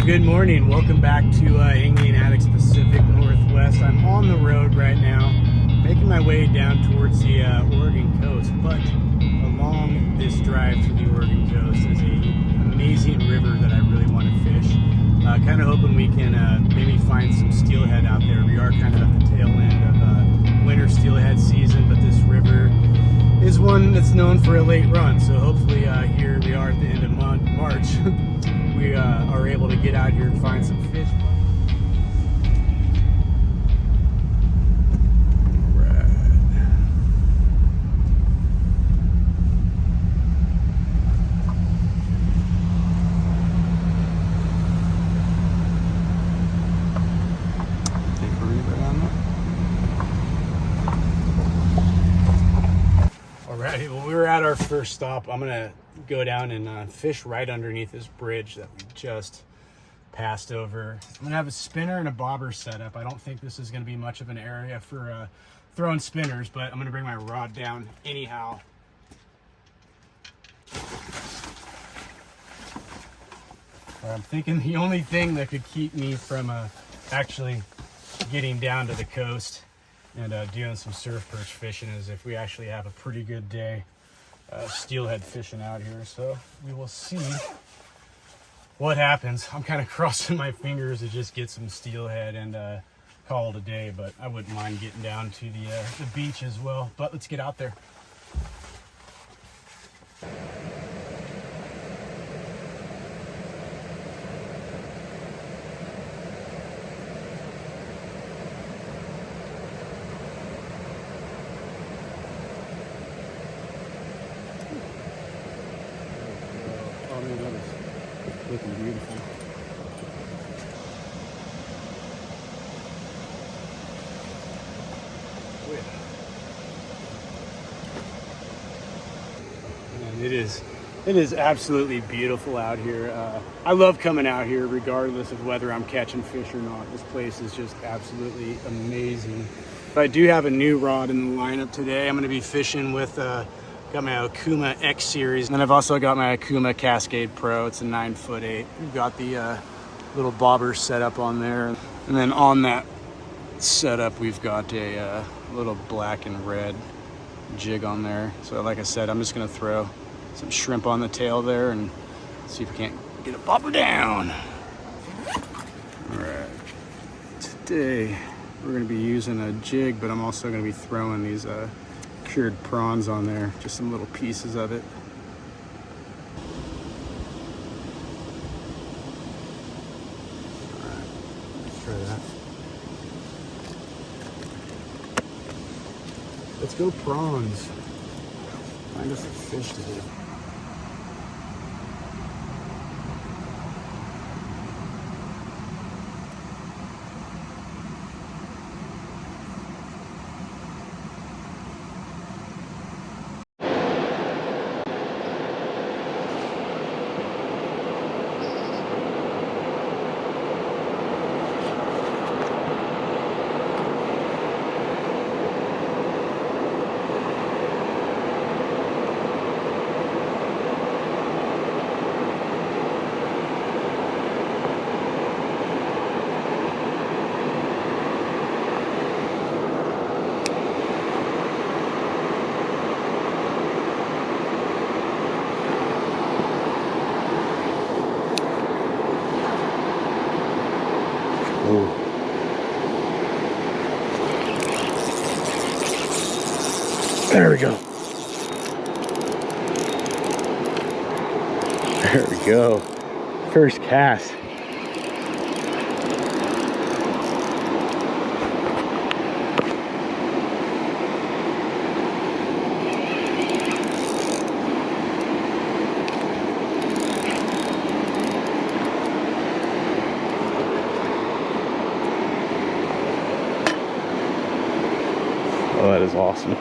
Good morning. Welcome back to Angling Addicts Pacific Northwest. I'm on the road right now, making my way down towards the Oregon coast. But along this drive to the Oregon coast is an amazing river that I really want to fish. Kind of hoping we can maybe find some steelhead out there. We are kind of at the tail end of winter steelhead season, but this river is one that's known for a late run. So hopefully here we are at the end of March. We are able to get out here and find some fish. Alrighty, well, we were at our first stop. I'm gonna go down and fish right underneath this bridge that we just passed over. I'm gonna have a spinner and a bobber set up. I don't think this is gonna be much of an area for throwing spinners, but I'm gonna bring my rod down anyhow. I'm thinking the only thing that could keep me from actually getting down to the coast and doing some surf perch fishing is if we actually have a pretty good day steelhead fishing out here. So we will see what happens. I'm kind of crossing my fingers to just get some steelhead and call it a day, but I wouldn't mind getting down to the beach as well. But let's get out there. Looking beautiful. And it is absolutely beautiful out here. I love coming out here regardless of whether I'm catching fish or not. This place is just absolutely amazing. But I do have a new rod in the lineup today. I'm going to be fishing with got my Okuma X series, and then I've also got my Okuma Cascade Pro. It's a 9'8". We've got the little bobber setup on there, and then on that setup we've got a little black and red jig on there. So like I said, I'm just gonna throw some shrimp on the tail there and see if we can't get a bobber down. All right, today we're gonna be using a jig, but I'm also gonna be throwing these cured prawns on there, just some little pieces of it. All right, let's try that. Let's go prawns. Find us a fish to do. There we go. There we go. First cast. Oh, that is awesome.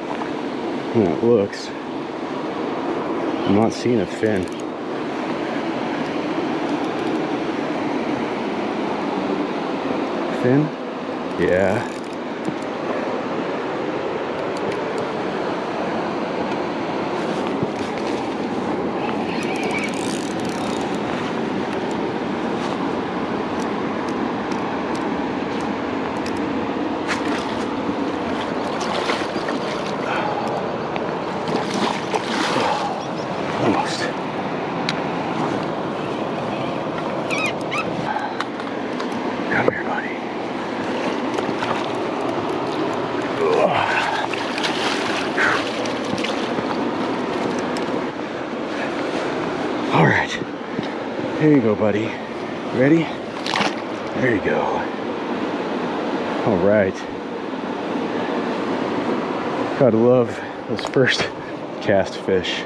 It looks. I'm not seeing a fin. Fin? Yeah. There you go, buddy. Ready? There you go. All right. Gotta love those first cast fish.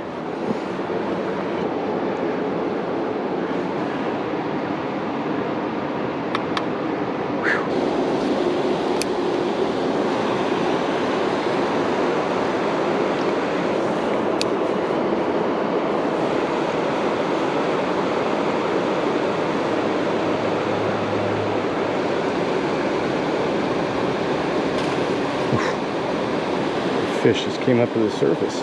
Fish just came up to the surface.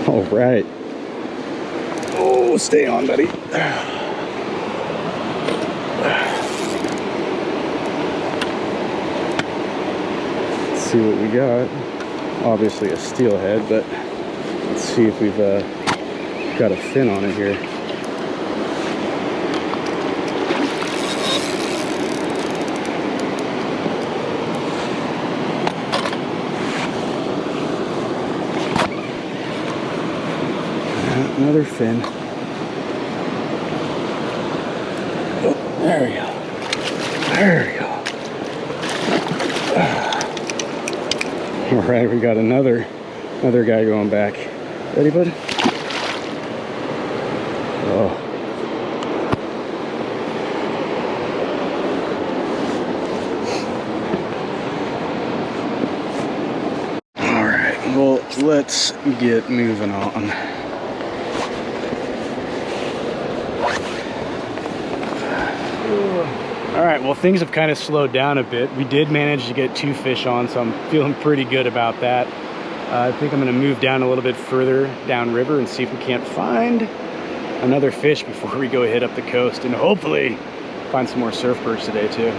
All right. Oh, stay on, buddy. Let's see what we got. Obviously a steelhead, but let's see if we've got a fin on it here. Another fin. Oh, there we go. There we go. All right, we got another guy going back. Ready, bud? Oh. All right, well, let's get moving on. All right, well, things have kind of slowed down a bit. We did manage to get 2 fish on, so I'm feeling pretty good about that. I think I'm gonna move down a little bit further downriver and see if we can't find another fish before we go hit up the coast, and hopefully find some more surf birds today too.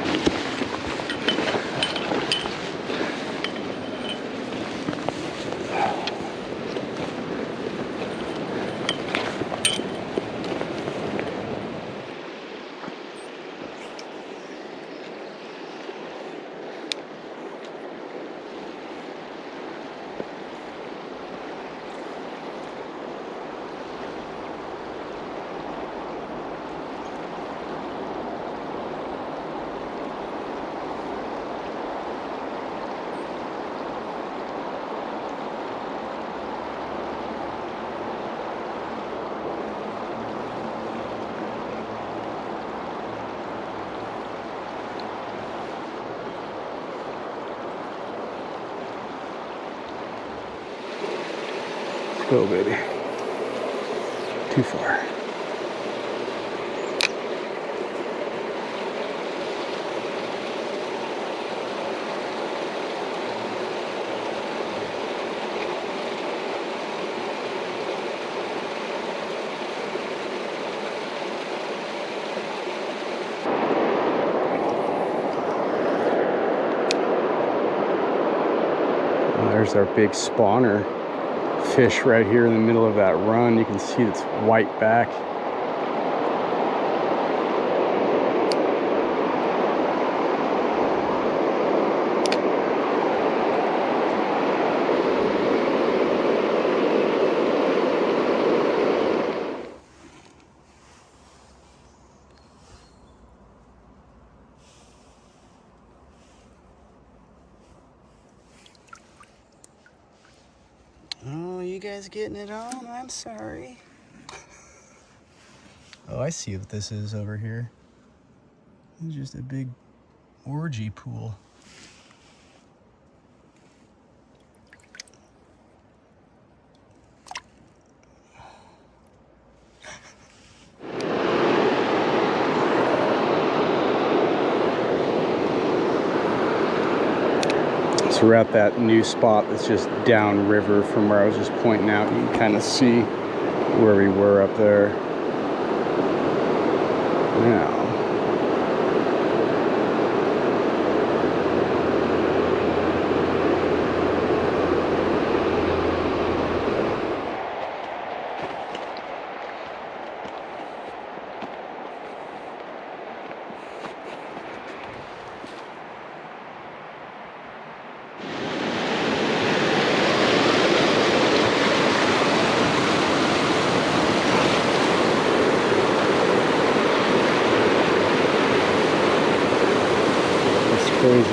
Go, baby. Too far. There's our big spawner fish right here in the middle of that run. You can see its white back. guys getting it on? I'm sorry. Oh, I see what this is over here. It's just a big orgy pool. So we're at that new spot that's just downriver from where I was just pointing out. You can kind of see where we were up there. Now, crazy.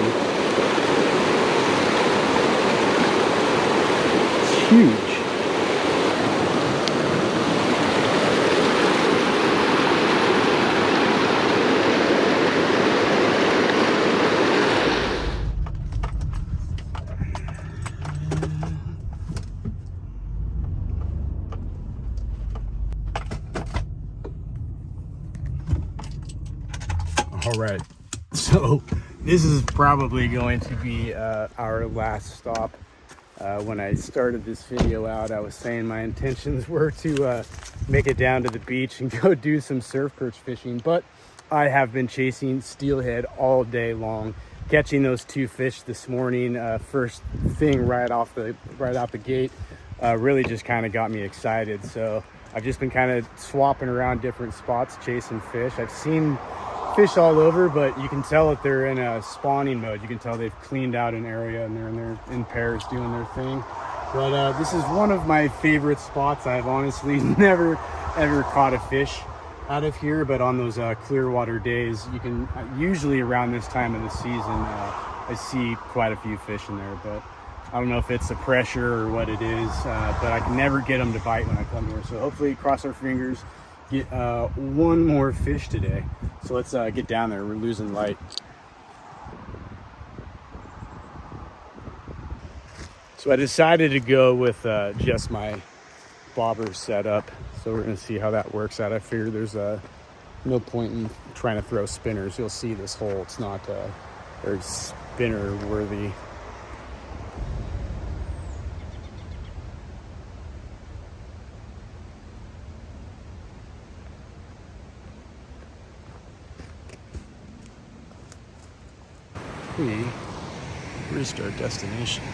It's huge. All right, so this is probably going to be our last stop. When I started this video out, I was saying my intentions were to make it down to the beach and go do some surf perch fishing, but I have been chasing steelhead all day long, catching those 2 fish this morning. First thing right out the gate, really just kind of got me excited. So I've just been kind of swapping around different spots, chasing fish. I've seen fish all over, but you can tell that they're in a spawning mode. You can tell they've cleaned out an area and they're in pairs doing their thing. But this is one of my favorite spots. I've honestly never ever caught a fish out of here, but on those clear water days, you can usually around this time of the season, I see quite a few fish in there. But I don't know if it's the pressure or what it is, but I can never get them to bite when I come here. So hopefully, cross our fingers, get one more fish today. So let's get down there. We're losing light. So I decided to go with just my bobber setup. So we're gonna see how that works out. I figure there's no point in trying to throw spinners. You'll see this hole, it's not very spinner worthy. We reached our destination.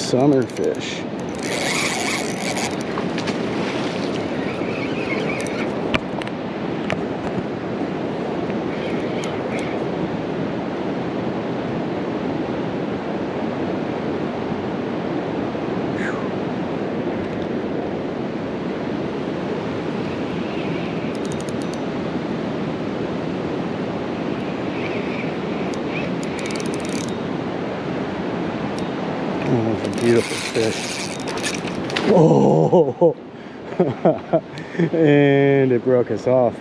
summer fish. Oh, that's a beautiful fish. Oh, and it broke us off.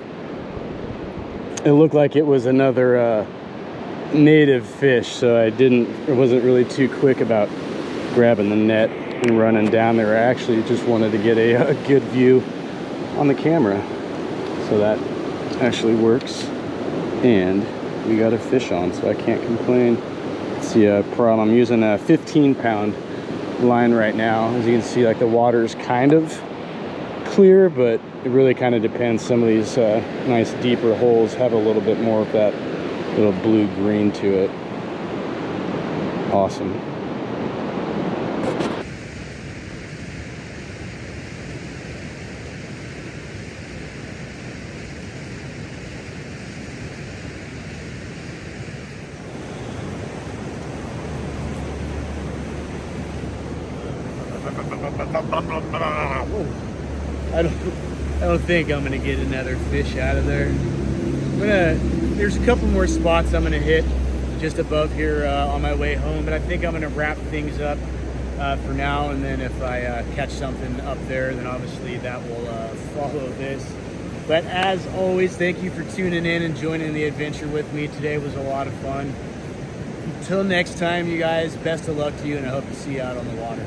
It looked like it was another native fish, so I wasn't really too quick about grabbing the net and running down there. I actually just wanted to get a good view on the camera, so that actually works. And we got a fish on, so I can't complain. See a problem. I'm using a 15-pound line right now. As you can see, like the water is kind of clear, but it really kind of depends. Some of these nice deeper holes have a little bit more of that little blue-green to it. Awesome. I don't think I'm gonna get another fish out of there. There's a couple more spots I'm gonna hit just above here on my way home, but I think I'm gonna wrap things up for now, and then if I catch something up there, then obviously that will follow this. But as always, thank you for tuning in and joining the adventure with me. Today was a lot of fun. Until next time, you guys, best of luck to you, and I hope to see you out on the water.